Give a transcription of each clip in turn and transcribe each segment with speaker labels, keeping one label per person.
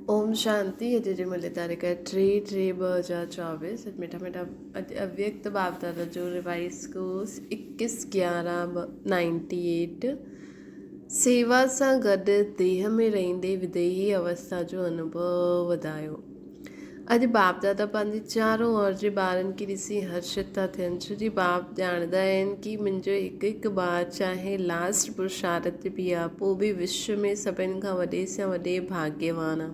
Speaker 1: ओम शांति। अॼु जी मुले तारीख़ 3/3/2024। मीठा मीठा अव्यक्त बाप दादा जो रिवाइज कोर्स 21/11/98। सेवा सां गॾु देह में रहंदे विदेही अवस्था जो अनुभव वधायो। अॼु बाप दादा पंहिंजे चारों ओर जे ॿारनि खे ॾिसी हर्षित था थियनि, छो जी बाप ॼाणंदा आहिनि कि मुंहिंजो हिकु हिकु ॿारु चाहे लास्ट पुरुषार्थ बि आहे, पोइ बि विश्व में सभिनि खां वॾे सां वॾे भाग्यवान आहे।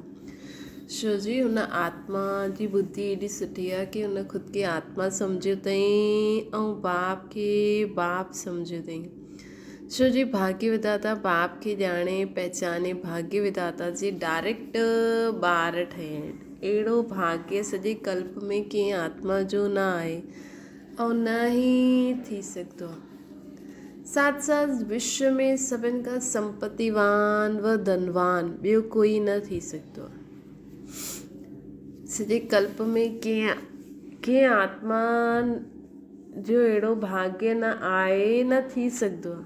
Speaker 1: छो जी हुन आत्मा जी बुद्धि एॾी सुठी आहे कि हुन ख़ुदि खे आत्मा सम्झियो अथई ऐं बाप खे बाप सम्झियो अथई। छो जी भाग्य विधाता बाप खे ॼाणे पहचाने भाग्य विधाता जे डायरेक्ट ॿार ठहिया आहिनि। अहिड़ो भाग्य सॼे कल्प में कंहिं आत्मा जो न आहे ऐं न ई थी सघंदो आहे। साथ साथ विश्व में सभिनि खां संपत्तिवान व धनवान ॿियो कोई न थी सघंदो आहे। सॼे कल्प में कंहिं आत्मा जो अहिड़ो भाग्य न आहे, न थी सघंदो आहे।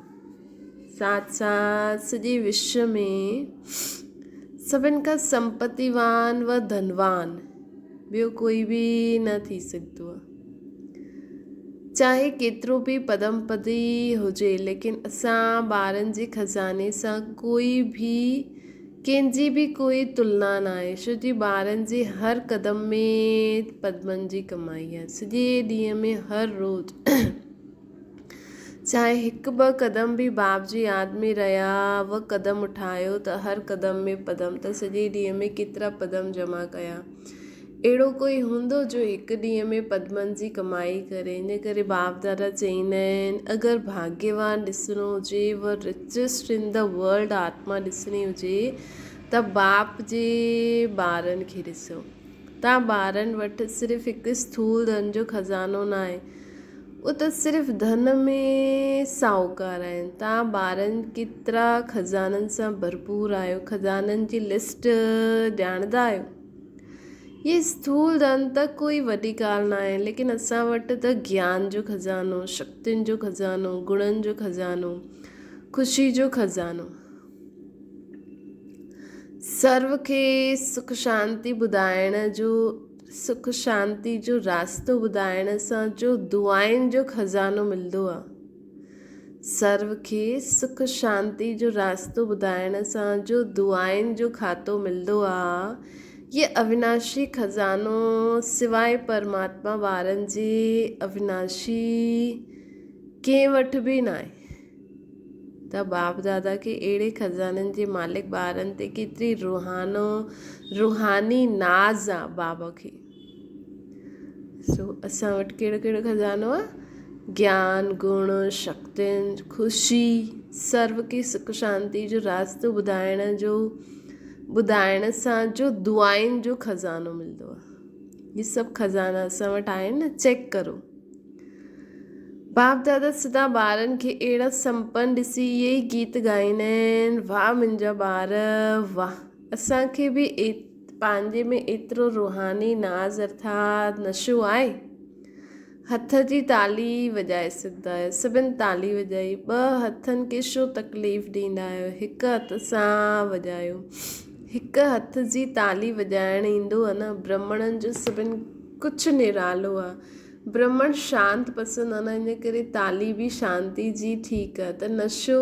Speaker 1: साथ साथ सॼे विश्व में सभिनि खां संपत्तिवान व धनवान ॿियो कोई बि न थी सघंदो आहे। चाहे केतिरो बि पदम पदी हुजे, लेकिन असां ॿारनि जे खज़ाने सां कोई बि कंहिंजी बि कोई तुलना न आहे। छो जी ॿारनि जे हर क़दम में पदमनि जी कमाई आहे। सॼे ॾींहं में हर रोज़ु चाहे हिकु ॿ क़दम बि बाप जी यादि में रहिया व क़दम उठायो त हर क़दम में पदम, त सॼे ॾींहं में केतिरा पदम जमा कया। अहिड़ो कोई हूंदो जो हिकु ॾींहं में पदमनि जी कमाई करे। इन करे बाप दादा चईंदा आहिनि, अगरि भाग्यवान ॾिसणो हुजे व रिचेस्ट इन द वर्ल्ड आत्मा ॾिसणी हुजे त बाप जे ॿारनि खे ॾिसो। तव्हां ॿारनि वटि सिर्फ़ु हिकु स्थूल धन जो खज़ानो न आहे, उहो त सिर्फ़ु धन में साहूकार आहिनि। तव्हां ॿारनि केतिरा खज़ाननि सां भरपूर आहियो, खज़ाननि जी लिस्ट ॼाणंदा आहियो। ये स्थूल धन त कोई वॾी ॻाल्हि न आहे, लेकिन असां वटि त ज्ञान जो खज़ानो, शक्तियुनि जो खज़ानो, गुणनि जो खज़ानो, ख़ुशी जो खज़ानो, सर्व खे सुख शांति ॿुधाइण जो, सुख शांति जो रास्तो ॿुधाइण सां जो दुआनि जो खज़ानो मिलंदो आहे। सर्व खे सुख शांति जो रास्तो ॿुधाइण सां जो दुआनि जो खातो मिलंदो आहे, ये अविनाशी खज़ानो सिवाय परमात्मा वारनि जे अविनाशी कंहिं वटि बि न आहे। त बाप दादा खे अहिड़े खज़ाननि जे मालिक ॿारनि ते केतिरी रूहानी नाज़ आहे बाबा खे। असां वटि कहिड़ो कहिड़ो खज़ानो आहे? ज्ञान, गुण, शक्तियुनि, ख़ुशी, सर्व खे सुख शांति जो रास्तो ॿुधाइण सां जो दुआनि जो खज़ानो मिलंदो आहे। ये सभु खज़ाना असां वटि आहिनि न, चेक करो। बाप दादा सदा ॿारनि खे अहिड़ा संपन्न ॾिसी इहे ई गीत ॻाईंदा आहिनि, वाह मुंहिंजा ॿार वाह। असांखे बि पंहिंजे में एतिरो रूहानी नाज़ अर्थात नशो आहे। हथ जी ताली वॼाए सघंदा आहियो, सभिनि ताली वॼाई। ॿ हथनि खे छो तकलीफ़ ॾींदा आहियो, हिकु हथ सां वॼायो। हिकु हथ जी ताली वॼाइण ईंदो आहे न। ब्राह्मणनि जो सभिनि कुझु निरालो आहे। ब्राह्मण शांति पसंदि आहे न, इन करे ताली बि शांति जी ठीकु आहे। त नशो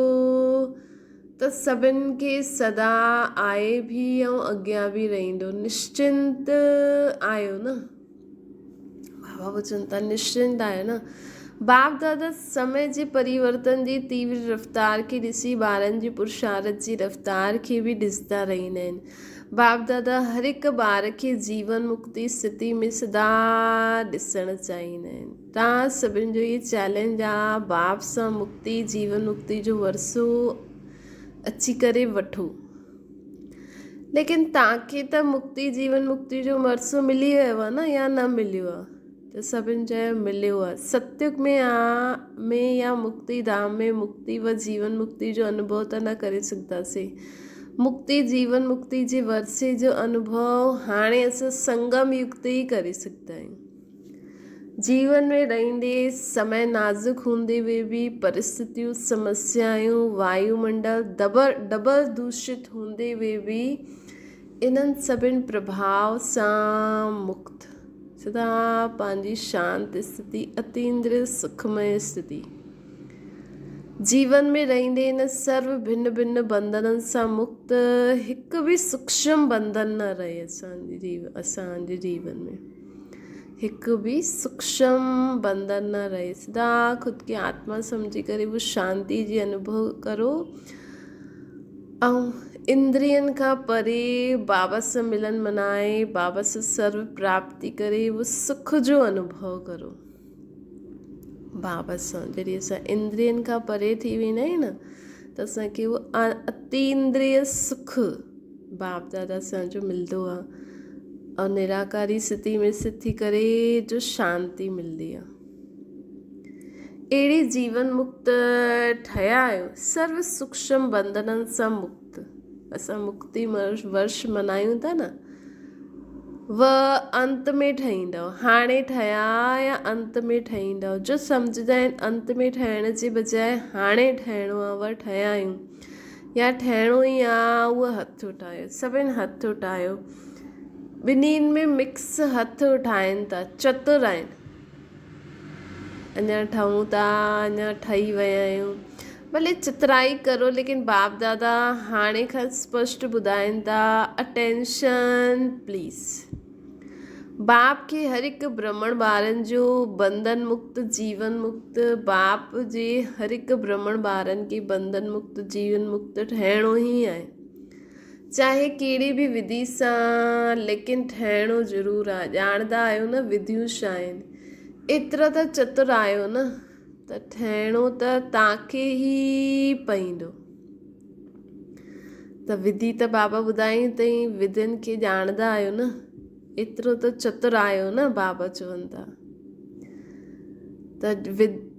Speaker 1: त सभिनि खे सदा आहे बि ऐं अॻियां बि रहंदो। निश्चिंत आहियो न, बाबा वचन था निश्चिंत आहियो न। बाप दादा समय जे परिवर्तन जी तीव्र रफ़्तार खे ॾिसी ॿारनि जी पुरुषार्थ जी रफ़्तार खे बि ॾिसंदा रहंदा आहिनि। बाप दादा हर हिकु ॿार खे जीवन मुक्ति स्थिति में सदा ॾिसणु चाहींदा आहिनि। तव्हां सभिनि जो इहे चैलेंज आहे, बाप सां मुक्ति जीवन मुक्ति जो वरसो अची करे वठो। लेकिन तव्हांखे त मुक्ति जीवन मुक्ति जो वरसो मिली वियो आहे न, या न मिलियो आहे? त सभिनि चयो मिलियो आहे। सत्युग में या मुक्ति धाम में मुक्ति व जीवन मुक्ति जो अनुभव त न करे सघंदासीं। मुक्ति जीवन मुक्ति जे वरसे जो अनुभव हाणे असां संगम युग ते ई करे सघंदा आहियूं। जीवन में रहंदे समय नाज़ुक हूंदे हुए बि परिस्थितियूं, समस्याऊं, वायुमंडल डबल दूषित हूंदे हुए बि इन्हनि सभिनि प्रभाव सां मुक्त सदा पंहिंजी शांति स्थिति अतीन्द्रिय सुखमय स्थिति जीवन में रहंदे इन सर्व भिन्न भिन्न बंधननि सां मुक्त हिकु बि सूक्ष्म बंधन न रहे असांजे जीवन में हिकु बि सूक्ष्म बंधन न रहे सदा खुद की आत्मा समझी करे वो शांति जी अनुभव करो ऐं इंद्रियनि खां परे बाबा सां मिलन मनाए बाबा सां सर्व प्राप्ति करे वो सुख जो अनुभव करो बाबा सां जॾहिं असां इंद्रियनि खां परे थी वेंदा आहियूं न त असांखे उहो अतीन्द्रिय सुख बाप दादा असांजो मिलंदो आहे और निराकारी स्थिति में स्थित थी करे जो शांति मिलंदी आहे अहिड़ी जीवन मुक्त ठहिया आहियो सर्व सूक्ष्म बंधननि सां मुक्त असां मुक्ति वर्ष मल्हायूं था न व अंत में ठहींदव हाणे ठहिया या अंत में ठहींदव जो सम्झंदा आहिनि अंत में ठहिण जे बजाए हाणे ठहिणो आहे व ठहिया आहियूं या ठहिणो ई आहे उहो हथु उठायो सभिनि हथु उठायो ॿिन्हिनि में मिक्स हथु उठाइनि था चतुर आहिनि अञा ठहूं था अञा ठही विया आहियूं भले चित्राई करो लेकिन बाप दादा हाणे खां स्पष्ट ॿुधाइनि था अटेंशन प्लीज़ बाप के हर हिकु ब्रह्मण ॿारनि जो बंधन मुक्त जीवन मुक्त बाप जे हर हिकु ब्रह्मण ॿारनि खे बंधन मुक्त जीवन मुक्त ठहिणो ई आहे चाहे कहिड़ी बि विधि सां लेकिन ठहिणो ज़रूरु आहे ॼाणंदा आहियो न विधियूं छा आहिनि एतिरा त चतुर आहियो न त ठहिणो त तव्हांखे ई पवंदो त विधि त बाबा ॿुधाई अथई विधियुनि खे ॼाणंदा आहियो न एतिरो त चतुर आहियो न बाबा चवनि था त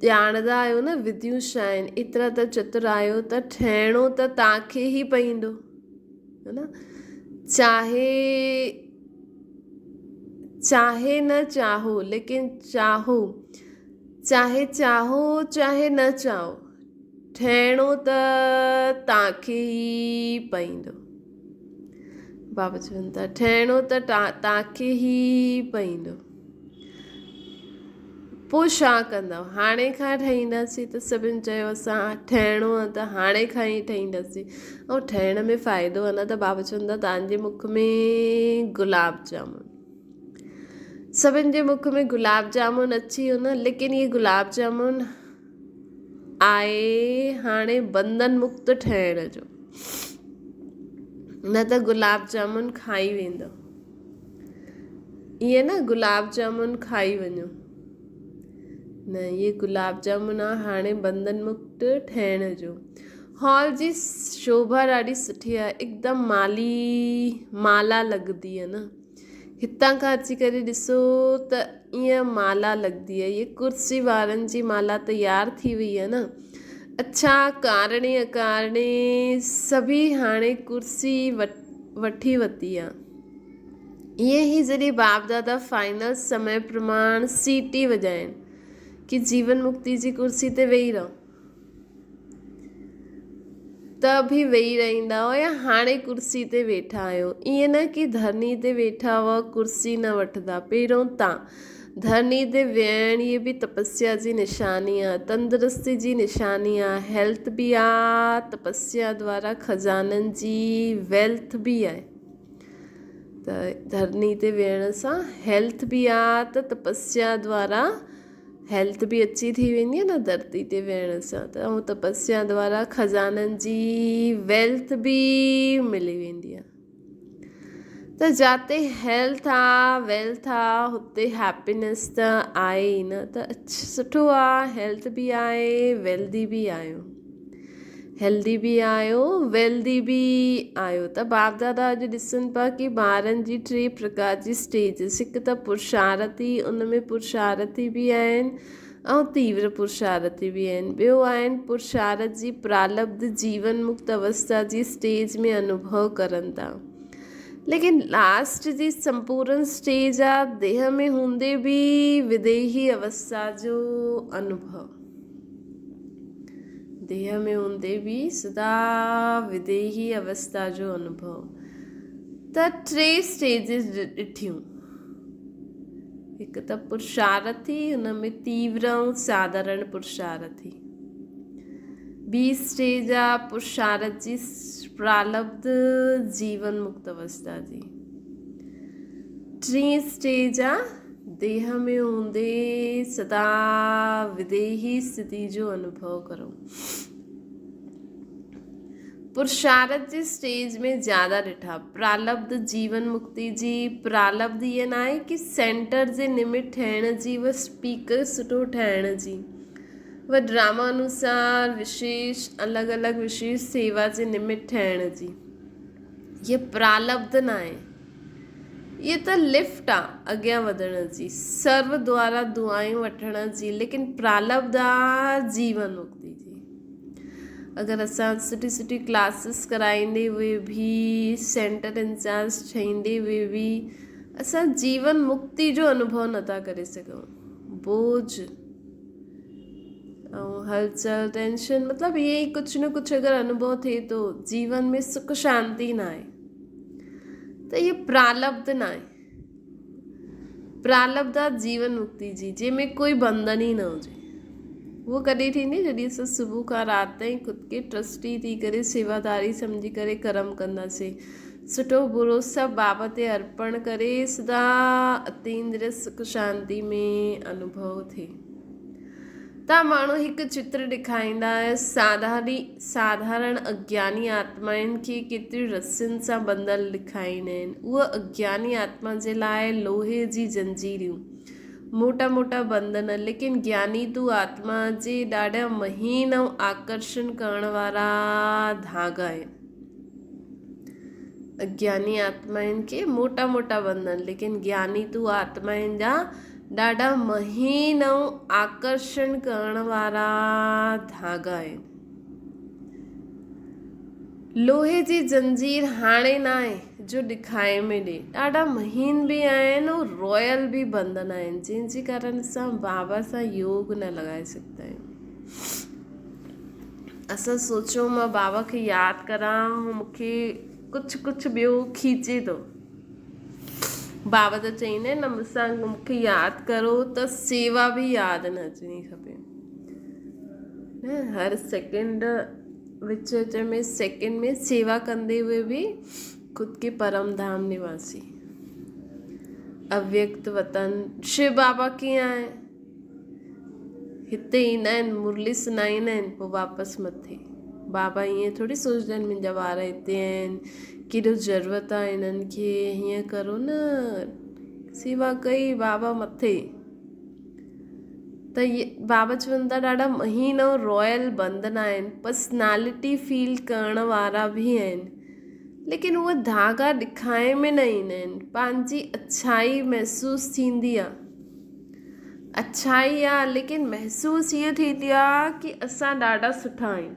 Speaker 1: ॼाणंदा आहियो न विधियूं छा आहिनि एतिरा त चतुर आहियो त ठहिणो त तव्हांखे ई पवंदो है ना चाहे न चाहो लेकिन चाहो चाहे न चाहो ठहिणो त तव्हांखे ई पवंदो बाबा चवनि था ठहिणो त तव्हांखे ई पवंदो पोइ छा कंदव हाणे खां ठाहींदासीं त सभिनि चयो असां ठहिणो आहे त हाणे खां ई ठाहींदासीं ऐं ठहिण में फ़ाइदो आहे न त बाबा चवनि था तव्हांजे मुख में गुलाब जामुन सभिनि जे मुख में गुलाब जामुन अची वियो न लेकिन इहे गुलाब जामुन आहे हाणे बंधन मुक्त ठहिण जो न त गुलाब जामुन खाई वेंदो ईअं न गुलाब जामुन खाई वञो न ये गुलाब जामुन आहे हाणे बंधन मुक्त ठहिण जो हॉल जी शोभा ॾाढी सुठी आहे हिकदमि माला लॻंदी आहे न हितां खां अची करे ॾिसो त ईअं माला लॻंदी आहे इहा कुर्सी वारनि जी माला तयारु थी वई आहे न अच्छा कारणे अकारणे सभी हाणे कुर्सी वठी वरिती आहे ईअं ई जॾहिं बाप दादा फाइनल समय प्रमाण सीटी वॼाइनि कि जीवन मुक्ति जी कुर्सी ते वेही रहो त बि वेही रहंदा हो या हाणे कुर्सी ते वेठा आहियो ईअं न कि धरनी ते वेठा हुआ कुर्सी न वठंदा पहिरियों तव्हां धरनी ते वेहण इहे बि तपस्या जी निशानी आहे तंदुरुस्ती जी निशानी आहे हेल्थ बि आहे तपस्या द्वारा खज़ाननि जी वेल्थ बि आहे त धरनी ते वेहण सां हेल्थ बि आहे त तपस्या द्वारा हेल्थ बि अची थी वेंदी आहे न धरती ते वेहण सां त ऐं तपस्या द्वारा खज़ाननि जी वेल्थ बि मिली वेंदी आहे त जिते हेल्थ आहे वेल्थ आहे हुते हैप्पीनेस त आहे ई न त सुठो आहे हेल्थ बि आहे वेल्दी बि आहियो हेल्दी बि आहियो वेल्दी बि आहियो त बाप दादा अॼु ॾिसनि पिया कि ॿारनि जी 3 प्रकार जी स्टेजिस हिकु त पुरुषारती उन में पुरुषारती बि आहिनि ऐं तीव्र पुरुषारती बि आहिनि ॿियो आहिनि पुरुषारत जी प्रारब्ध जीवन मुक्त अवस्था जी स्टेज में अनुभव करनि था लेकिन लास्ट जी संपूर्ण स्टेज आहे देह में हूंदे बि विदेही अवस्था जो अनुभव देह में हूंदे बि सदा विदेही अवस्था जो अनुभव त टे स्टेजिस ॾिठियूं। हिकु त पुरुषार्थी, हुन में तीव्र ऐं साधारण पुरुषार्थी। ॿी स्टेज आहे पुरुषार्थ जी प्रालब्ध जीवन मुक्त अवस्था जी। टी स्टेज आहे देह में हूंदे सदा विदेही स्थिति जो अनुभव करो। पुरुषार्थ जी स्टेज में ज़्यादा ॾिठा। प्रालब्ध जीवन मुक्ति जी प्रालब्ध ईअं न आहे कि सेंटर जे निमित ठहिण जी, व स्पीकर सुठो ठहिण जी, व ड्रामा अनुसार विशेष अलॻि अलॻि विशेष सेवा जे निमित ठहिण जी, ये प्रालब्ध न आहे। ये त लिफ्ट आहे अॻियां वधण जी, सर्व द्वारा दुआयूं वठण जी, लेकिन प्रालब्ध आहे जीवन मुक्ति जी। अगरि असां सुठी सुठी क्लासिस कराईंदे हुए बि, सेंटर इंचार्ज ठहींदे हुए बि असां जीवन मुक्ति जो अनुभव नथा करे सघूं। बोझ ऐं हलचल टेंशन, मतिलबु इहे ई कुझु न कुझु अगरि अनुभव थिए थो, जीवन में सुख शांति न आहे, त इहे प्रालब्ध न आहे। प्रालब्ध आहे जीवन मुक्ति जी, जंहिंमें कोई बंधन ई न हुजे। उहो कॾहिं थींदी जॾहिं असां सुबुह खां राति ताईं ख़ुदि खे ट्रस्टी थी करे, सेवादारी सम्झी करे कर्म कंदासीं, सुठो बुरो सभु बाबा ते अर्पण करे, सदा अतींद्रिय सुख शांति में अनुभव थिए। त माण्हू हिकु चित्र ॾेखारींदा साधारण अज्ञानी आत्माउनि खे केतिरी रस्सियुनि सां बंधल ॾेखारींदा आहिनि। उहा अज्ञानी आत्मा जे लाइ लोहे जी जंजीरियूं, मोटा मोटा बंधन, लेकिन ज्ञानी तू आत्मा जे ॾाढा महीन ऐं आकर्षण करण वारा धागा आहिनि। अज्ञानी आत्माउनि खे मोटा मोटा बंधन, लेकिन ज्ञानी तू आत्माउनि जा ॾाढा महीन ऐं आकर्षण करण वारा धागा आहिनि। लोहे जी जंजीर हाणे न आहे जो ॾेखारे में ॾे, ॾाढा महीन बि आहिनि ऐं रॉयल बि बंधन आहिनि, जंहिंजे कारण असां बाबा सां योग न लॻाए सघंदा आहियूं। असां सोचूं मां बाबा खे यादि करां, मूंखे कुझु कुझु ॿियो खीचे थो। बाबा त चईंदा आहिनि न, मूंसां मूंखे यादि करो त सेवा बि यादि न अचणी खपे न। हर सेकेंड विच विच में सेकेंड में सेवा कंदे हुए बि ख़ुदि के परम धाम निवासी, अव्यक्त वतन शिव बाबा कीअं आहे, हिते ईंदा आहिनि, मुरली सुनाईंदा आहिनि, पोइ वापसि मथे। बाबा ईअं थोरी सोचंदा आहिनि मुंहिंजा ॿार हिते आहिनि, केॾो ज़रूरत आहे हिननि खे, हीअं करो न, सेवा कई बाबा मथे। त इहे बाबा चवनि था ॾाढा महीन ऐं रॉयल बंधन आहिनि, पर्सनैलिटी फील करण वारा बि आहिनि, लेकिन उहे धागा ॾेखारे में न ईंदा आहिनि। पंहिंजी अच्छाई महसूसु थींदी आहे, अच्छाई आहे, लेकिन महसूसु ईअं थींदी आहे कि असां ॾाढा सुठा आहियूं,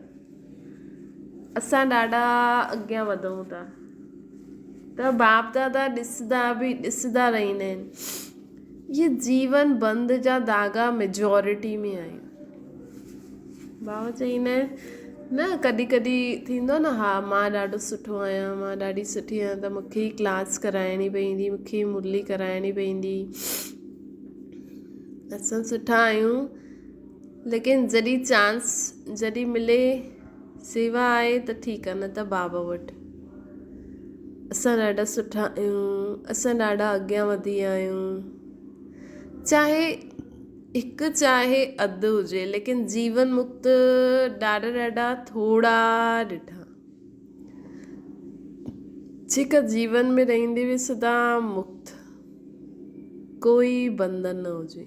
Speaker 1: असां ॾाढा अॻियां वधूं था। त बाप दादा ॾिसंदा रहंदा आहिनि। ये जीवन बंध जा धागा मेजॉरिटी में आहिनि। बाबा चईंदा आहिनि न, कॾहिं कॾहिं थींदो न, हा मां ॾाढो सुठो आहियां, मां ॾाढी सुठी आहियां, त मूंखे ई क्लास कराइणी पवंदी, मूंखे ई मुरली कराइणी पवंदी, असां सुठा आहियूं। लेकिन जॾहिं चांस जॾहिं मिले, सेवा आहे त ठीकु आहे, न त बाबा वटि। असां ॾाढा सुठा आहियूं, असां ॾाढा अॻियां वधी विया आहियूं। चाहे हिकु चाहे अधु हुजे, लेकिन जीवन मुक्त ॾाढा थोरा ॾिठा, जेका जीवन में रहंदे हुए सदा मुक्त, कोई बंधन न हुजे,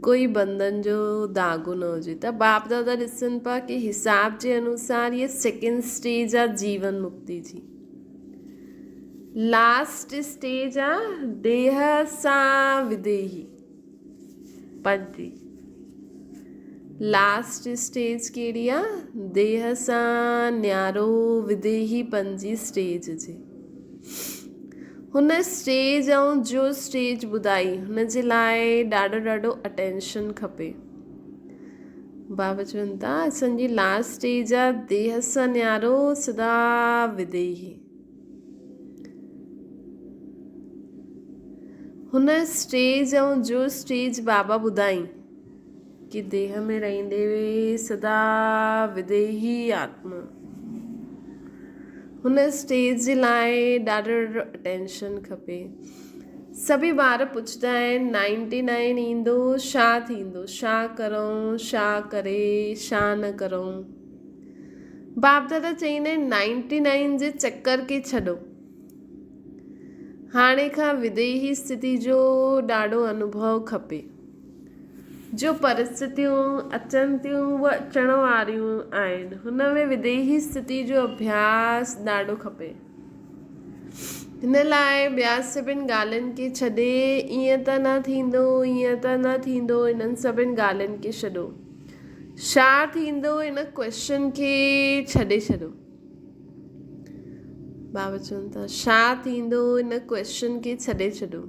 Speaker 1: कोई बंधन जो धागो न हुजे। त बाप दादा ॾिसनि पिया कि हिसाब जे अनुसार ये सेकेंड स्टेज आहे जीवन मुक्ति जी। लास्ट स्टेज आहे देह सां विदेही, पंजी। लास्ट स्टेज कहिड़ी आहे, देह सां न्यारो विदेही पंजी स्टेज जी। हुन स्टेज ऐं जो स्टेज ॿुधाई, हुन जे लाइ ॾाढो अटेंशन खपे। बाबा चवनि था असांजी लास्ट स्टेज आहे देह सां न्यारो सदा विदेही। हुन स्टेज ऐं जो स्टेज बाबा ॿुधाई कि देह में रहंदे वे सदा विदेही आत्मा, हुन स्टेज जे लाइ ॾाढो अटेंशन खपे। सभी ॿार पुछंदा आहिनि 99 ईंदो छा थींदो, छा करूं छा करे छा न करूं। बाप दादा चईंदा आहिनि 99 जे चक्कर खे छॾो, हाणे खां विदेही स्थिति जो ॾाढो अनुभव खपे। जो परिस्थितियूं अचनि थियूं उहे अचण वारियूं आहिनि, हुन में विदेही स्थिति जो अभ्यास ॾाढो खपे। हिन लाइ ॿिया सभिनि ॻाल्हियुनि खे छॾे ईअं त न थींदो ईअं त न थींदो, इन्हनि सभिनि ॻाल्हियुनि खे छॾो, छा थींदो इन क्वेश्चन खे छॾे छॾो। बाबा चवनि था छा थींदो इन क्वेश्चन खे छॾे छॾो।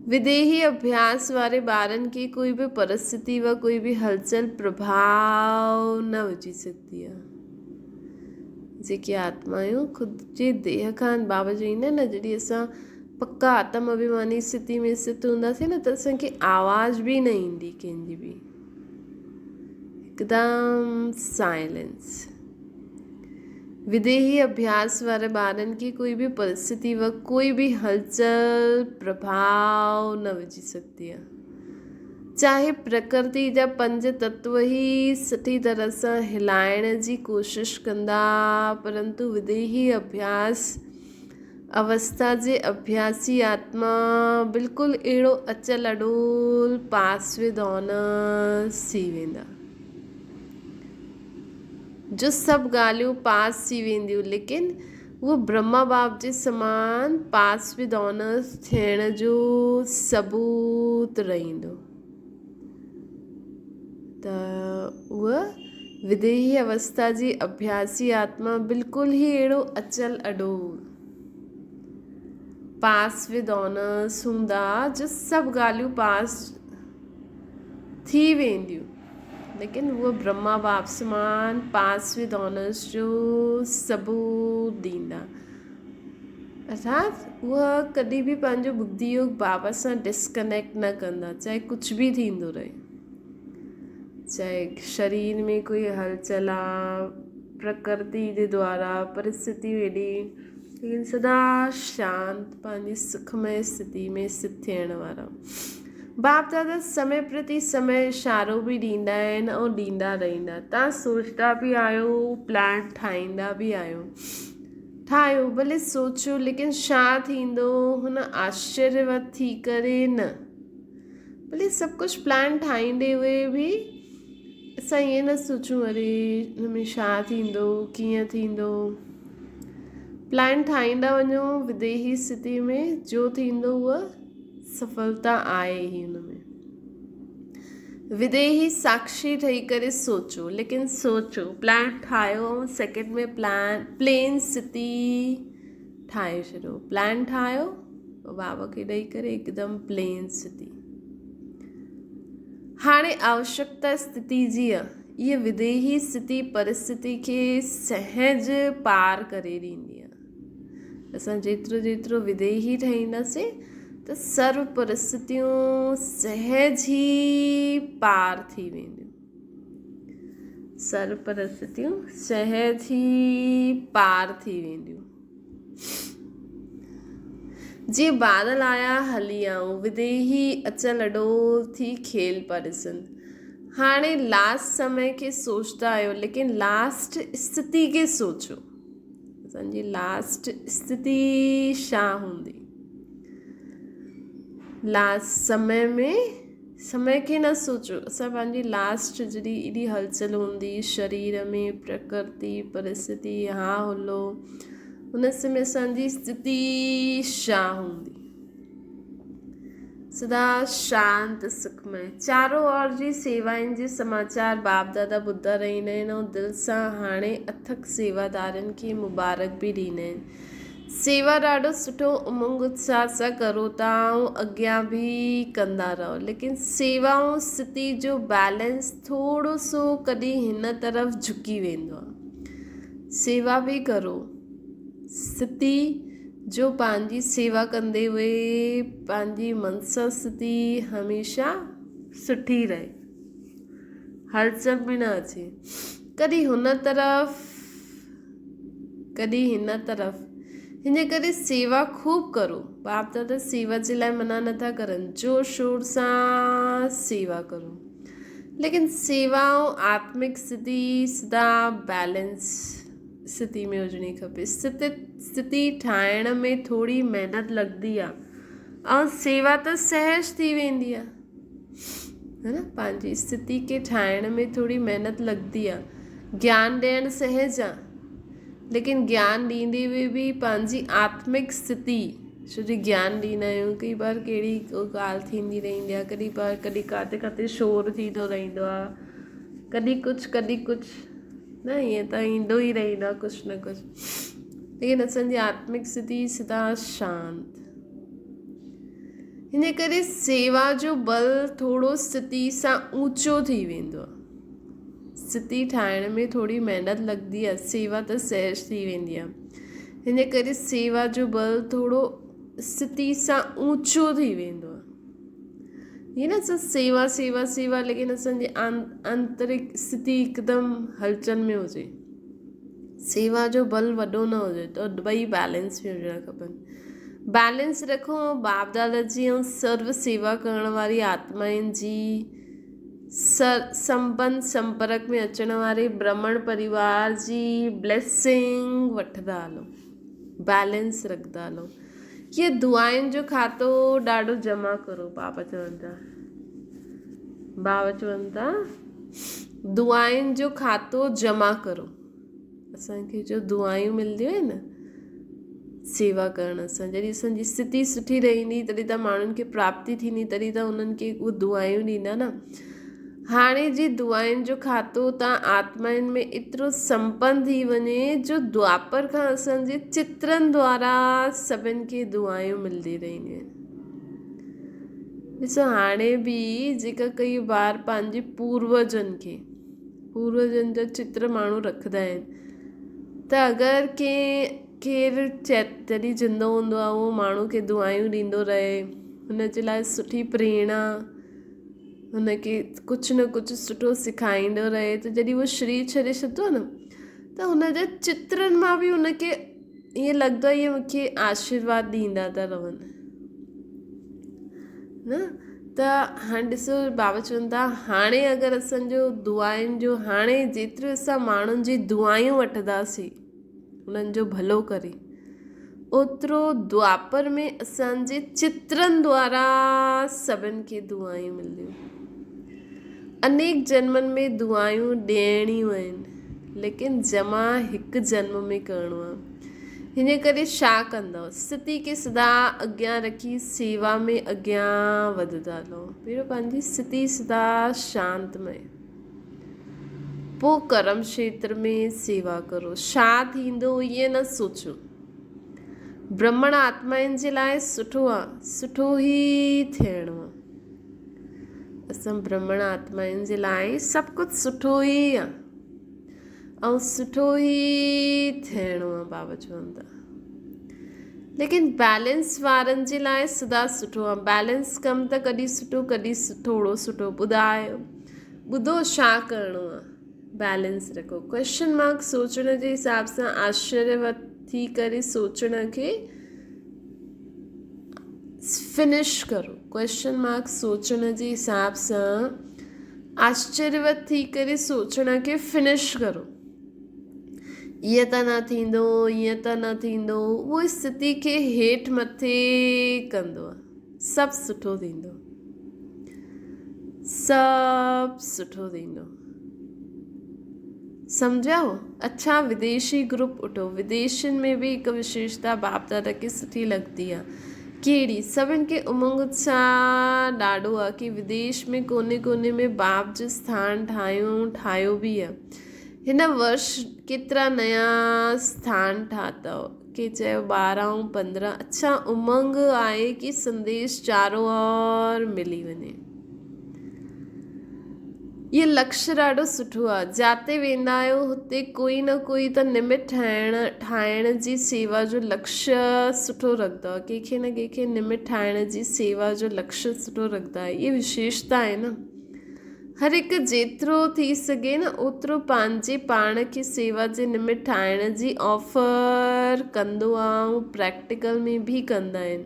Speaker 1: विदेही अभ्यास वारे ॿारनि खे कोई बि परिस्थिति व कोई बि हलचल प्रभाव न विझी सघंदी आहे। जेकी आत्मायूं ख़ुदि जे देह खां, बाबा चईंदा आहिनि न, जॾहिं असां पक्का आत्म अभिमानी स्थिति में स्थित हूंदासीं न, त असांखे आवाज़ बि न ईंदी कंहिंजी बि, हिकदमि साइलेंस। विदेही अभ्यास वारे ॿारनि खे कोई बि परिस्थिति व कोई बि हलचल प्रभाव न विझी सघंदी आहे। चाहे प्रकृति जा 5 तत्व ई सुठी तरह सां हिलाइण जी कोशिश कंदा, परंतु विदेही अभ्यास अवस्था जे अभ्यासी आत्मा बिल्कुलु अहिड़ो अचल अडोल पास विद ऑनर्स थी वेंदा, जो सभु ॻाल्हियूं पास थी वेंदियूं, लेकिन उहो ब्रह्मा बाप जे समान पास विद ऑनर्स थियण जो सबूत रहंदो। त उहा विदेही अवस्था जी अभ्यासी आत्मा बिल्कुलु ई अहिड़ो अचल अडोल पास विद ऑनर्स हूंदा, जो सभु ॻाल्हियूं पास थी वेंदियूं, लेकिन उहो ब्रह्मा बाप समान पास विद ऑनर्स जो सबूत ॾींदा। अर्थात उहा कॾहिं बि पंहिंजो बुद्धि योग बाबा सां डिस्कनेक्ट न कंदा, चाहे कुझु बि थींदो रहे, चाहे शरीर में कोई हलचल आहे, प्रकृति जे द्वारा परिस्थिति हेॾी, लेकिन सदा शांत पंहिंजी सुखमय स्थिति में स्थित थियण वारा। बाप दादा समय प्रति समय इशारो बि ॾींदा आहिनि ऐं ॾींदा रहंदा। तव्हां सोचंदा बि आहियो, प्लान ठाहींदा बि आहियो, ठाहियो भले सोचियो, लेकिन छा थींदो हुन आश्चर्यवत थी करे न। भले सभु कुझु प्लान ठाहींदे हुए बि असां ईअं न सोचूं अरे हिन में छा थींदो कीअं थींदो। प्लान ठाहींदा वञो विदेही स्थिति में, जो थींदो उहा सफलता आहे ई हुन में। विदेही साक्षी ठही करे सोचो, लेकिन सोचो, प्लान ठाहियो ऐं सेकेंड में प्लेन स्थिति ठाहे छॾियो। प्लान ठाहियो बाबा खे ॾेई करे हिकदमि प्लेन स्थिति। हाणे आवश्यकता स्थिति जी आहे, इहा विदेही स्थिति परिस्थिति खे सहज पार करे ॾींदी आहे। असां जेतिरो जेतिरो विदेही ठहींदासीं त सर्व परिस्थितियूं सहज ई पार थी वेंदियूं, सर्व परिस्थितियूं सहज ई पार थी वेंदियूं। जे बादल आया हली आऊं, विदेही अचल अडोल थी खेल परिसन। हाणे लास्ट समय खे सोचता आहियो, लेकिन लास्ट स्थिति खे सोचो, असांजी लास्ट स्थिति छा हूंदी। लास्ट समय में समय खे न सोचो, असां पंहिंजी लास्ट जॾहिं एॾी हलचल हूंदी शरीर में, प्रकृति परिस्थिति हा हुलो, हुन समय असांजी स्थिति छा हूंदी। सदा शांत सुखमय, चारों ओर जी सेवाउनि जे समाचार बाप दादा ॿुधंदा रहंदा आहिनि ऐं दिलि सां हाणे अथक सेवादारनि खे मुबारक बि ॾींदा आहिनि। सेवा ॾाढो सुठो उमंग उत्साह सां करो था ऐं अॻियां बि कंदा रहो, लेकिन सेवा ऐं स्थिति जो बैलेंस थोरो सो कॾहिं हिन तरफ़ झुकी वेंदो आहे। सेवा बि करो, स्थिति जो पंहिंजी सेवा कंदे हुए पंहिंजी मनसा स्थिति हमेशा सुठी रहे, हलचल में न अचे, कॾहिं हुन तरफ़ कॾहिं हिन तरफ़। हिन करे सेवा खूब करो। बाप दादा सेवा जे लाइ मना नथा करनि, जोर शोर सां सेवा करो, लेकिन सेवा ऐं आत्मिक स्थिति सदा बैलेंस स्थिति में हुजणी खपे। स्थिति ठाहिण में थोड़ी महिनत लॻंदी आहे ऐं सेवा त सहज थी वेंदी आहे, है न। पंहिंजी स्थिति खे ठाहिण में थोड़ी महिनत लॻंदी आहे। ज्ञान ॾियणु सहज आहे, लेकिन ज्ञान ॾींदे हुए बि पंहिंजी आत्मिक स्थिति, छो जो ज्ञान ॾींदा आहियूं, कई बार कहिड़ी ॻाल्हि थींदी रहंदी आहे, कॾहिं काथे काथे शोर थींदो रहंदो आहे, कॾहिं कुझु न, ईअं त ईंदो ई रहंदो आहे कुझु न कुझु, लेकिन असांजी आत्मिक स्थिति सदा शांत। हिन करे सेवा जो बल थोड़ो स्थिति सां ऊंचो थी वेंदो आहे। स्थिति ठाहिण में थोड़ी महिनत लॻंदी आहे, सेवा त सहज थी वेंदी आहे। हिन करे सेवा जो बल थोड़ो स्थिति सां ऊंचो थी वेंदो आहे। हीअं न असां सेवा सेवा सेवा, लेकिन असांजी आंतरिक स्थिति हिकदमि हलचल में हुजे, सेवा जो बल वॾो न हुजे, त ॿई बैलेंस में हुजणा खपनि। बैलेंस रखो। बाप दादा जी ऐं सर्व सेवा करण वारी आत्माउनि जी संपर्क में अचण वारे ब्राह्मण परिवार जी ब्लेसिंग वठंदा हलो, बैलेंस रखंदा हलो। ये दुआनि जो खातो ॾाढो जमा करो। बाबा चवनि था दुआनि जो खातो जमा करो। असांखे जो दुआयूं मिलंदियूं आहिनि न सेवा करण सां, जॾहिं असांजी स्थिति सुठी रहंदी तॾहिं त माण्हुनि खे प्राप्ति थींदी, तॾहिं त उन्हनि खे उहे दुआयूं ॾींदा न। हाणे जी दुआनि जो खातो तव्हां आत्माउनि में एतिरो संपन्न थी वञे, जो द्वापर खां असांजे चित्रनि द्वारा सभिनि खे दुआयूं मिलंदी रहंदियूं आहिनि। ॾिसो हाणे बि जेका कई बार पंहिंजे पूर्वजनि जा चित्र माण्हू रखंदा आहिनि, त अगरि केरु जॾहिं जिंदो हूंदो आहे उहो माण्हू खे दुआयूं ॾींदो रहे, हुन जे लाइ सुठी प्रेरणा, हुनखे कुझु न कुझु सुठो सेखारींदो रहे, त जॾहिं उहो शरीर छॾे छॾंदो न, त हुनजे चित्रनि मां बि हुनखे ईअं लॻंदो आहे, इहे मूंखे आशीर्वाद ॾींदा था रहनि न। त हाणे ॾिसो बाबा चवनि था हाणे अगरि असांजो दुआनि जो, हाणे जेतिरो असां माण्हुनि जी दुआयूं वठंदासीं उन्हनि जो भलो करे, ओतिरो द्वापर में असांजे चित्रनि द्वारा सभिनि खे दुआयूं मिलंदियूं। अनेक जन्मनि में दुआयूं ॾियणियूं आहिनि, लेकिन जमा हिकु जन्म में करिणो आहे। हिन करे छा कंदव, स्थिति खे सदा अॻियां रखी सेवा में अॻियां वधंदा हलो। पहिरियों पंहिंजी स्थिति सदा शांतमय, पोइ कर्म क्षेत्र में सेवा करो। छा थींदो ईअं न सोचो। ब्राह्मण आत्माउनि जे लाइ सुठो आहे, सुठो ई थियणो आहे। असां ब्राह्मण आत्माउनि जे लाइ सभु कुझु सुठो ई आहे ऐं सुठो ई थियणो आहे, बाबा चवनि था। लेकिन बैलेंस वारनि जे लाइ सदा सुठो आहे। बैलेंस कमु त कॾहिं सुठो कॾहिं थोरो सुठो। ॿुधो छा करिणो आहे, बैलेंस रखो। क्वेश्चन मार्क सोचण जे हिसाब सां आश्चर्यवत थी करे सोचण खे फिनिश करो। क्वेश्चन मार्क सोचण जे हिसाब सां आश्चर्यवत थी करे सोचण खे फिनिश करो। ईअं त न थींदो, ईअं त न थींदो, उहो स्थिति खे हेठि मथे कंदो आहे। सभु सुठो थींदो, सभु सुठो थींदो। सम्झाओ। अच्छा, विदेशी ग्रुप उठो। विदेशनि में बि हिकु विशेषता बाप दादा खे सुठी लॻंदी आहे। कहिड़ी? सभिनि खे उमंग उत्साह ॾाढो आहे कि विदेश में कोने कोने में बाप जो स्थान ठाहियो बि आहे। हिन वर्ष केतिरा नया स्थान ठातव, के चयो 12 ऐं 15। अच्छा, उमंग आहे कि संदेश चारों ओर मिली वञे। ये लक्ष्य ॾाढो सुठो आहे। जिते वेंदा आहियो हुते कोई न कोई त निमित ठाहिण जी सेवा जो लक्ष्य सुठो रखंदो आहे। कंहिंखे न कंहिंखे निमित ठाहिण जी सेवा जो लक्ष्य सुठो रखंदा आहे। इहे विशेषता आहे न। हर हिकु जेतिरो थी सघे न ओतिरो पंहिंजे पाण खे सेवा जे निमित ठाहिण जी ऑफर कंदो आहे ऐं प्रैक्टिकल में बि कंदा आहिनि।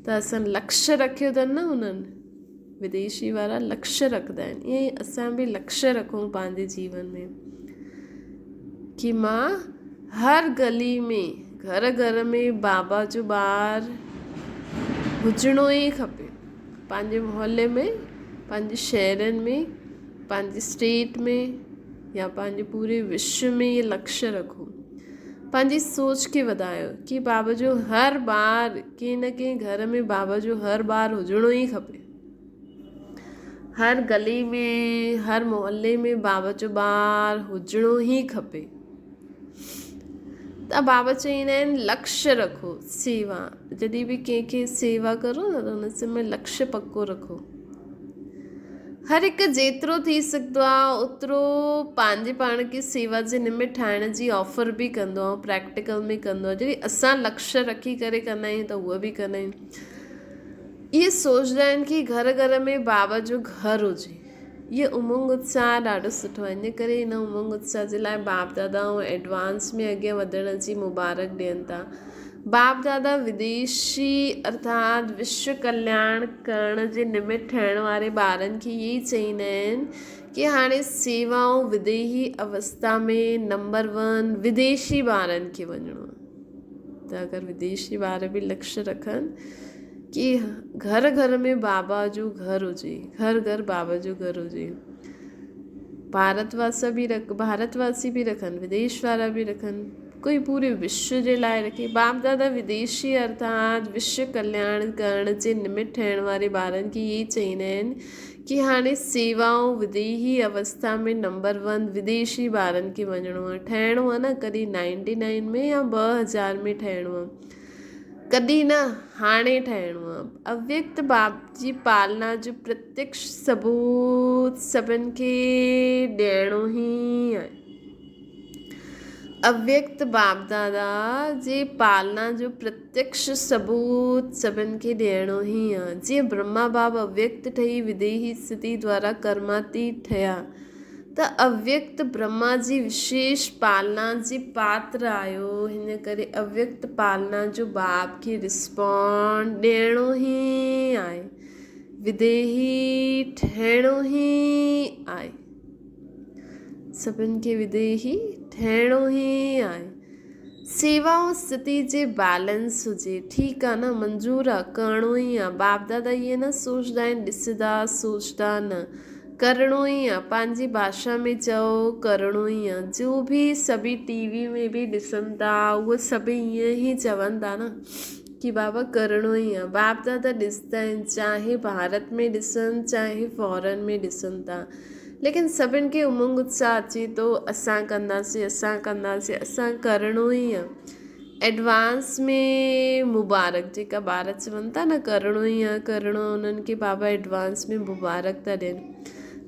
Speaker 1: त असां लक्ष्य रखियो अथनि न उन्हनि विदेशी वारा लक्ष्य रखंदा आहिनि। ईअं ई असां बि लक्ष्य रखूं पंहिंजे जीवन में कि मां हर गली में घर घर में बाबा जो ॿार हुजणो ई खपे। पंहिंजे मोहल्ले में, पंहिंजे शहरनि में, पंहिंजे स्टेट में या पंहिंजे पूरे विश्व में ये लक्ष्य रखो। पंहिंजी सोच खे वधायो कि बाबा जो हर ॿार कंहिं न कंहिं घर में बाबा जो हर ॿार हुजणो ई खपे। हर गली में, हर मोहल्ले में बाबा जो ॿार हुजणो ई खपे। त बाबा चईंदा आहिनि लक्ष्य रखो, सेवा। जॾहिं बि कंहिंखे सेवा करो न त हुन समय लक्ष्य पक्को रखो। हर हिकु जेतिरो थी सघंदो आहे ओतिरो पंहिंजे पाण खे सेवा जे निमित ठाहिण जी ऑफर बि कंदो आहे, प्रैक्टिकल में कंदो आहे। जॾहिं असां लक्ष्य रखी करे कंदा आहियूं त उहे बि कंदा आहिनि। इहे सोचंदा आहिनि कि घर घर में बाबा जो घर हुजे। इहे उमंग उत्साह ॾाढो सुठो आहे। इन करे हिन उमंग उत्साह जे लाइ बाप दादा एडवांस में अॻियां वधण जी मुबारक ॾियनि था। बाप दादा विदेशी अर्थात विश्व कल्याण करण जे निमित ठहिण वारे ॿारनि खे इहे ई चईंदा आहिनि कि हाणे सेवाऊं विदेही अवस्था में नंबर 1 विदेशी ॿारनि खे वञिणो आहे। त अगरि विदेशी ॿार बि लक्ष्य रखनि कि घर घर में बाबा जो घर हुजे, घर घर बाबा जो घर हुजे। भारतवासी बि रखनि, विदेश वारा बि रखनि, कोई पूरे विश्व जे लाइ रखे। बाप दादा विदेशी अर्थात विश्व कल्याण करण जे निमित ठहिण वारे ॿारनि खे इहे ई चईंदा आहिनि कि हाणे सेवाऊं विदेही अवस्था में नंबर 1 विदेशी ॿारनि खे वञिणो आहे। ठहिणो आहे न, कॾहिं 99 में या 2000 में ठहिणो आहे, कॾहिं न हाणे ठहिणो आहे। अव्यक्त बाप जी पालना जो प्रत्यक्ष सबूत सभिनि खे ॾियणो ई आहे। अव्यक्त बाप दादा जे पालना जो प्रत्यक्ष सबूत सभिनि खे ॾियणो ई आहे। जीअं ब्रह्मा बाप अव्यक्त ठही विदेही स्थिति द्वारा कर्मातीत ठहिया त अव्यक्त ब्रह्मा जी विशेष पालना जी पात्र आयो। हिन करे अव्यक्त पालना जो बाप खे रिस्पॉन्ड ॾियणो ई आहे, विदेही ठहिणो ई आहे। सभिनि खे विदेही ठहिणो ई आहे। सेवा ऐं स्थिति जे बैलेंस हुजे, ठीकु आहे न, मंज़ूर आहे, करिणो ई आहे। बाप दादा इहे न सोचंदा आहिनि ॾिसंदा सोचंदा न, करिणो ई आहे। पंहिंजी भाषा में चओ करिणो ई आहे। जो बि सभी टीवी में बि ॾिसनि था उहे सभु ईअं ई चवनि था न कि बाबा करिणो ई आहे। बाप दादा ॾिसंदा आहिनि, चाहे भारत में ॾिसनि चाहे फॉरेन में ॾिसनि था, लेकिन सभिनि खे उमंग उत्साह अचे थो असां कंदासीं, असां करिणो ई आहे। एडवांस में मुबारक, जेका ॿार चवनि था न करिणो ई आहे, करिणो, उन्हनि खे बाबा एडवांस में मुबारक था ॾियनि।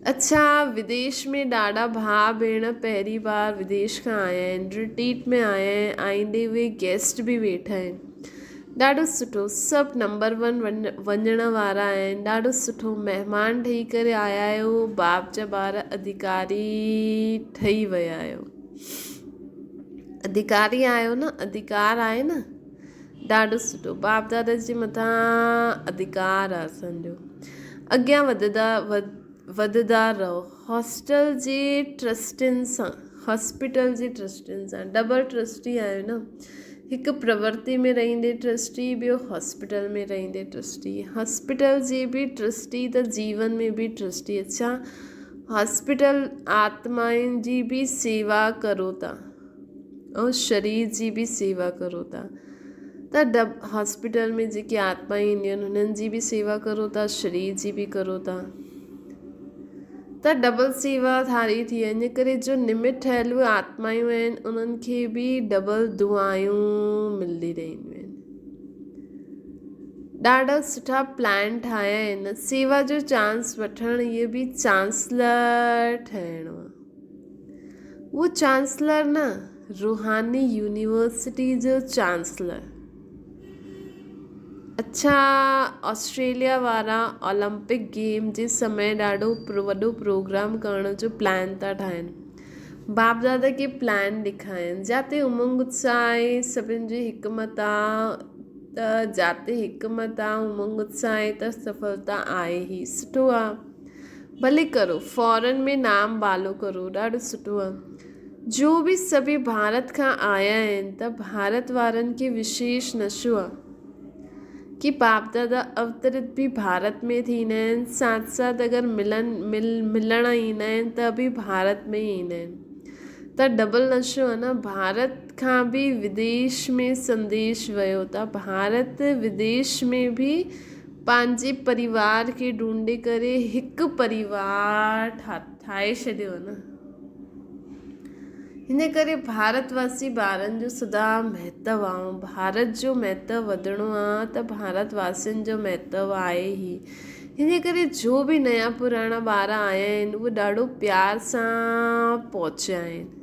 Speaker 1: अच्छा, विदेश में ॾाढा भाउ भेण पहिरीं बार विदेश खां आया आहिनि, रिट्रीट में आया आहिनि, आईंदे उहे गेस्ट बि वेठा आहिनि। ॾाढो सुठो, सभु नंबर 1 वञण वारा आहिनि। ॾाढो सुठो, महिमान ठही करे आया आहियो, बाप जा ॿार अधिकारी ठही विया आहियो। अधिकारी आहियो न, अधिकार आहे न, ॾाढो सुठो। बाप दादा जे मथां अधिकार आहे असांजो। अॻियां वधंदा रहो। हॉस्पिटल जे ट्रस्टियुनि सां डबल ट्रस्टी आहियो न, हिकु प्रवृत्ति में रहंदे ट्रस्टी, ॿियो हॉस्पिटल में रहंदे ट्रस्टी। हॉस्पिटल जे बि ट्रस्टी त जीवन में बि ट्रस्टी। अच्छा, हॉस्पिटल आत्माउनि जी बि सेवा करो था ऐं शरीर जी बि सेवा करो था। त हॉस्पिटल में जेके आत्माऊं ईंदियूं आहिनि हुननि जी बि सेवा करो था, शरीर जी बि करो था, त डबल सेवा थारी थी आहे। इन करे जो निमित ठहियल उहे आत्माऊं आहिनि उन्हनि खे बि डबल दुआयूं मिलंदी रहंदियूं आहिनि। ॾाढा सुठा प्लान ठाहिया आहिनि। सेवा जो चांस वठणु, इहे बि चांसलर ठहिणो आहे। उहो चांसलर न, रूहानी यूनिवर्सिटी जो चांसलर। अच्छा, ऑस्ट्रेलिया वारा ओलंपिक गेम जे समय ॾाढो वॾो प्रोग्राम करण जो प्लान था ठाहिनि। बाप दादा खे प्लान ॾेखारिनि, जिते उमंग उत्साह आहे सभिनि जी हिकमत आहे, त जिते हिकमत आहे उमंग उत्साह आहे त सफलता आहे ई। सुठो आहे, भले करो, फॉरेन में नाम वालो करो, ॾाढो सुठो आहे। जो बि सभी भारत खां आया आहिनि त भारत वारनि खे विशेष नशो आहे कि बाप दादा अवतरित भी भारत में थींदा आहिनि, साथ साथ अगरि मिलण ईंदा आहिनि त बि भारत में ई ईंदा आहिनि। त डबल नशो आहे न, भारत खां बि विदेश में संदेश वियो था, भारत विदेश में बि पंहिंजे परिवार खे ढूंढे करे हिकु परिवार ठाहे छॾियो आहे न। हिन करे भारतवासी ॿारनि जो सदा महत्व आहे। भारत जो महत्व वधणो आहे त भारतवासियुनि जो महत्व आहे ई। हिन करे जो बि नया पुराणा ॿार आया आहिनि उहे ॾाढो प्यार सां पहुचिया आहिनि।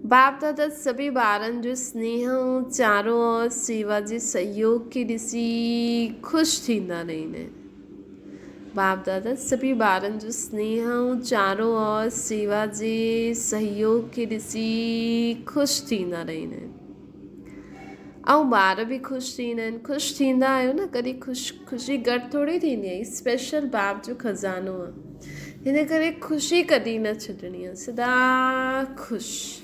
Speaker 1: बाप दादा सभी ॿारनि जो स्नेह ऐं चारो और सेवा जे सहयोग खे ॾिसी ख़ुशि थींदा रहंदा आहिनि। बाप दादा सभी ॿारनि जो स्नेह ऐं चारो और सेवा जे सहयोग खे ॾिसी ख़ुशि थींदा रहंदा आहिनि। ऐं ॿार बि ख़ुशि थींदा आहिनि। ख़ुशि थींदा आहियो न, कॾहिं ख़ुशी घटि थोरी थींदी आहे। स्पेशल बाप जो खज़ानो आहे, हिन करे ख़ुशी कॾहिं न छॾणी आहे, सदा ख़ुशि।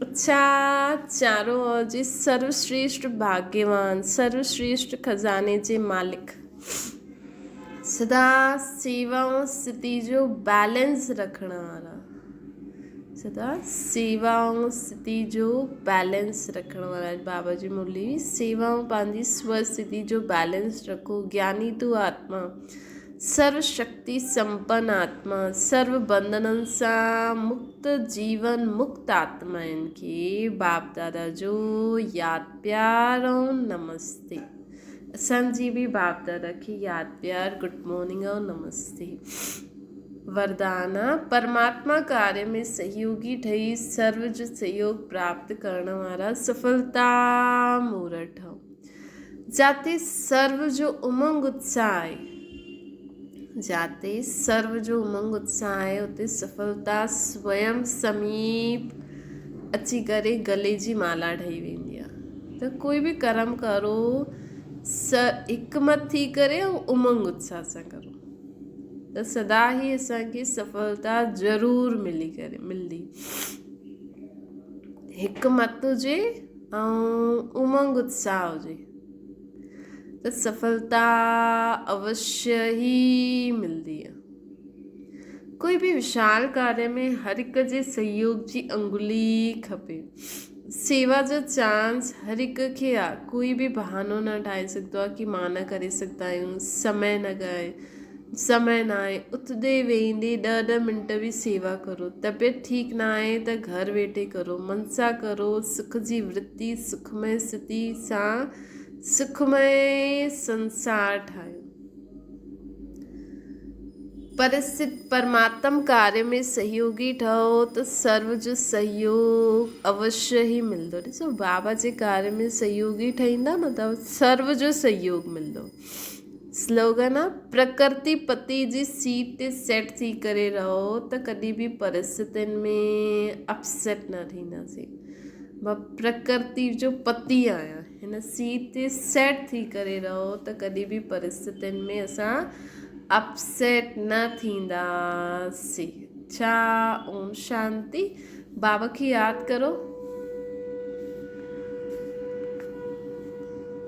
Speaker 1: अच्छा, चारों ओर जी सर्वश्रेष्ठ भाग्यवान, सर्वश्रेष्ठ खजाने जे मालिक, सदा सेवा ऐं स्थिति जो बैलेंस रखण वारा, सदा सेवा ऐं स्थिति जो बैलेंस रखण वारा। बाबा जी मुरली, सेवा ऐं पंहिंजी स्वस्थिति जो बैलेंस रखो। ज्ञानी तू आत्मा, सर्वशक्ति संपन्न आत्मा, सर्व बंधननि सां मुक्त जीवन मुक्त आत्माउनि खे बाप दादा जो यादि प्यार ऐं नमस्ते। असांजी बि बाप दादा खे यादि प्यार, गुड मॉर्निंग ऐं नमस्ते। वरदान, परमात्मा कार्य में सहयोगी ठही सर्व जो सहयोग प्राप्त करण वारा सफलता मूर ठहो। जाते सर्व जो उमंग उत्साह आहे, जाते सर्व जो उमंग उत्साह आहे, उते सफलता स्वयं समीप अची करे गले जी माला ठही वेंदी आहे। त कोई बि कर्म करो हिकमत थी करे ऐं उमंग उत्साह सां करो, त सदा ई असांखे सफलता ज़रूरु मिलंदी। हिकमत हुजे ऐं उमंग उत्साह हुजे त सफलता अवश्य ही मिलदी आहे। कोई भी विशाल कार्य में हर हिक जे सहयोग जी अंगुली खपे। सेवा जो चांस हर हिक खे आहे। कोई भी बहानो न ठाहे सघंदो आहे कि मां न करे सघंदा आहियूं, समय न आहे। उथंदे वेहंदे 10-10 मिंट भी सेवा करो। तबियत ठीक न आहे त घर वेठे करो, मन सां करो। सुख जी वृत्ति, सुखमय स्थिति सां सुखमय संसार ठाहियो। परमात्म कार्य में सहयोगी ठहो त सर्व जो सहयोग अवश्य ही मिलंदो। ॾिसो, बाबा जे कार्य में सहयोगी ठहींदा न त सर्व जो सहयोग मिलंदो। स्लोगन आहे, प्रकृति पति जी सीट ते सेट थी करे रहो त कॾहिं बि परिस्थितियुनि में अपसेट न थींदासीं। मां प्रकृति जो पति आहियां, हिन सीट ते सेट थी करे रहो त कॾहिं बि परिस्थितियुनि में असां अपसेट न थींदासीं। ओम शांति। बाबा खे यादि करो।